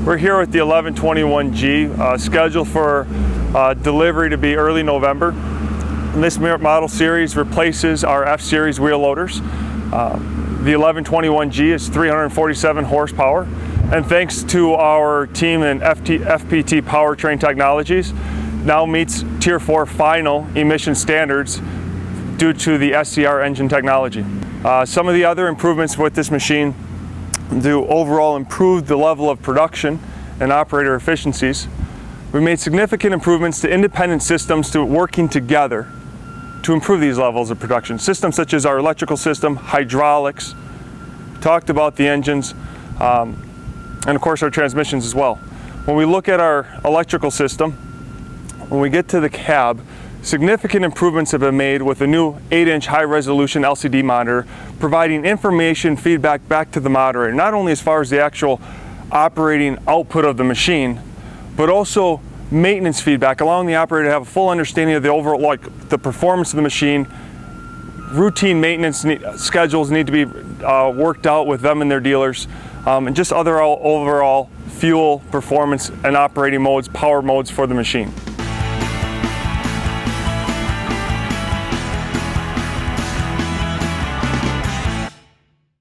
We're here with the 1121G, scheduled for delivery to be early November. And this model series replaces our F-Series wheel loaders. The 1121G is 347 horsepower, and thanks to our team in FPT Powertrain Technologies, now meets Tier 4 final emission standards due to the SCR engine technology. Some of the other improvements with this machine do overall improve the level of production and operator efficiencies. We made significant improvements to independent systems to working together to improve these levels of production. Systems such as our electrical system, hydraulics, talked about the engines, and of course our transmissions as well. When we look at our electrical system, when we get to the cab, significant improvements have been made with a new 8-inch high-resolution LCD monitor, providing information feedback back to the moderator, not only as far as the actual operating output of the machine, but also maintenance feedback, allowing the operator to have a full understanding of the overall, the performance of the machine. Routine maintenance schedules need to be worked out with them and their dealers, and just other overall fuel performance and operating modes, power modes for the machine.